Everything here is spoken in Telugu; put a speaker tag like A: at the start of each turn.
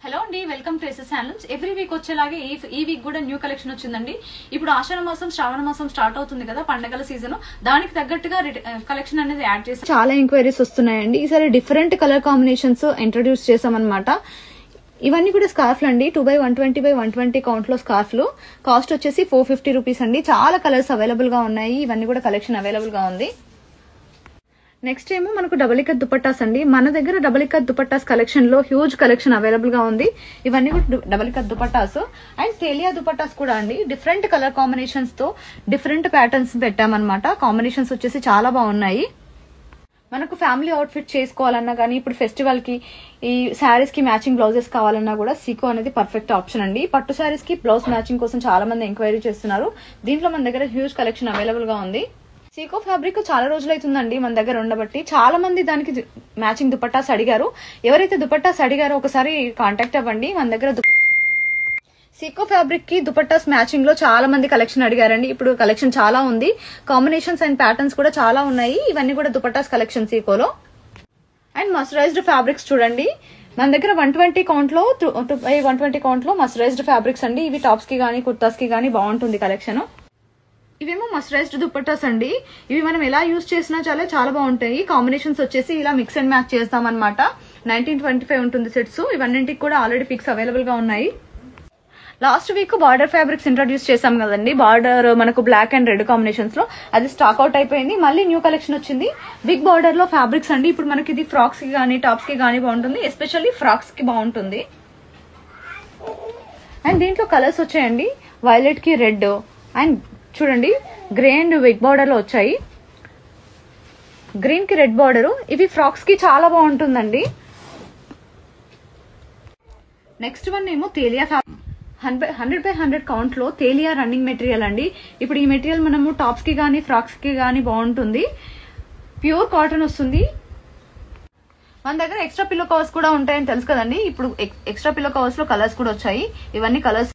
A: హలో అండి, welcome to SS handlooms. Every week వచ్చేలాగే ఈ వీక్ కూడా న్యూ కలెక్షన్ వచ్చిందండి. ఇప్పుడు ఆషాఢ మాసం శ్రావణ మాసం స్టార్ట్ అవుతుంది కదా, పండగల సీజన్. దానికి తగ్గట్టుగా కలెక్షన్ అనేది యాడ్ చేసి చాలా ఎంక్వైరీస్ వస్తున్నాయండి. ఈసారి డిఫరెంట్ కలర్ కాంబినేషన్స్ ఇంట్రొడ్యూస్ చేసామన్నమాట. ఇవన్నీ కూడా స్కార్ఫ్లు అండి. 2x120x120 కౌంట్ లో స్కార్ఫ్లు. కాస్ట్ వచ్చేసి 450 రూపీస్ అండి. చాలా కలర్స్ అవైలబుల్ గా ఉన్నాయి. ఇవన్నీ కూడా కలెక్షన్ అవైలబుల్ గా ఉంది. నెక్స్ట్ ఏమో మనకు డబుల్ ఇక్కత్ దుపట్టాస్ అండి. మన దగ్గర డబుల్ ఇక్కత్ దుపట్టాస్ కలెక్షన్ లో హ్యూజ్ కలెక్షన్ అవైలబుల్ గా ఉంది. ఇవన్నీ కూడా డబుల్ ఇక్కత్ దుపట్టాస్ అండ్ తేలియా దుపట్టాస్ కూడా అండి. డిఫరెంట్ కలర్ కాంబినేషన్స్ తో డిఫరెంట్ ప్యాటర్న్స్ పెట్టామన్నమాట. కాంబినేషన్స్ వచ్చేసి చాలా బాగున్నాయి. మనకు ఫ్యామిలీ అవుట్ఫిట్ చేసుకోవాలన్నా కానీ, ఇప్పుడు ఫెస్టివల్ కి ఈ శారీస్ కి మ్యాచింగ్ బ్లౌజెస్ కావాలన్నా కూడా సీకో అనేది పర్ఫెక్ట్ ఆప్షన్ అండి. పట్టు శారీస్ కి బ్లౌజ్ మ్యాచింగ్ కోసం చాలా మంది ఎంక్వైరీ చేస్తున్నారు. దీంట్లో మన దగ్గర హ్యూజ్ కలెక్షన్ అవైలబుల్ గా ఉంది. సీకో ఫ్యాబ్రిక్ చాలా రోజులు అవుతుందండి మన దగ్గర ఉండబట్టి. చాలా మంది దానికి మ్యాచింగ్ దుపట్టాస్ అడిగారు. ఎవరైతే దుపట్టాస్ అడిగారో ఒకసారి కాంటాక్ట్ అవ్వండి. మన దగ్గర సీకో ఫ్యాబ్రిక్ కి దుపట్టాస్ మ్యాచింగ్ లో చాలా మంది కలెక్షన్ అడిగారండి. ఇప్పుడు కలెక్షన్ చాలా ఉంది. కాంబినేషన్స్ అండ్ ప్యాటర్న్స్ కూడా చాలా ఉన్నాయి. ఇవన్నీ కూడా దుపట్టాస్ కలెక్షన్ సీకోలో. అండ్ మస్టరైజ్డ్ ఫ్యాబ్రిక్స్ చూడండి. మన దగ్గర 120 కౌంట్ లో 120 కౌంట్ లో మస్టరైజ్డ్ ఫ్యాబ్రిక్స్ అండి. ఇవి టాప్స్ కి గానీ కుర్తాస్ కి గానీ బాగుంటుంది కలెక్షన్. ఇవేమో మస్టరైజ్డ్ దుపట్టాస్ అండి. ఇవి మనం ఎలా యూజ్ చేసినా చాలా బాగుంటాయి. కాంబినేషన్స్ వచ్చేసి ఇలా మిక్స్ అండ్ మ్యాచ్ చేస్తాం అనమాట. 1925 ఉంటుంది సెట్స్. ఇవన్నింటికి కూడా ఆల్రెడీ పిక్స్ అవైలబుల్ గా ఉన్నాయి. Last week border fabrics introduce చేసాం కదండి. బార్డర్ మనకు బ్లాక్ అండ్ రెడ్ కాంబినేషన్స్ లో అది స్టాక్ అవుట్ అయిపోయింది. మళ్ళీ న్యూ కలెక్షన్ వచ్చింది. బిగ్ బార్డర్ లో ఫ్యాబ్రిక్స్ అండి. ఇప్పుడు మనకి ఇది ఫ్రాక్స్ కి గానీ టాప్స్ కి గానీ బాగుంటుంది. ఎస్పెషల్లీ ఫ్రాక్స్ కి బాగుంటుంది. అండ్ దీంట్లో కలర్స్ వచ్చాయండి. వైలెట్ కి రెడ్ అండ్ చూడండి గ్రే అండ్ బిగ్ బార్డర్ లో వచ్చాయి. గ్రీన్ కి రెడ్ బార్డర్. ఇవి ఫ్రాక్స్ కి చాలా బాగుంటుందండి. నెక్స్ట్ వన్ ఏమో తేలియా 100x100 కౌంట్ లో తేలియా రన్నింగ్ మెటీరియల్ అండి. ఇప్పుడు ఈ మెటీరియల్ మనము టాప్స్ కి గానీ ఫ్రాక్స్ కి గానీ బాగుంటుంది. ప్యూర్ కాటన్ వస్తుంది. మన దగ్గర ఎక్స్ట్రా పిల్లో కవర్స్ కూడా ఉంటాయని తెలుసు కదండి. ఇప్పుడు ఎక్స్ట్రా పిల్లో కవర్స్ లో కలర్స్ కూడా వచ్చాయి. ఇవన్నీ కలర్స్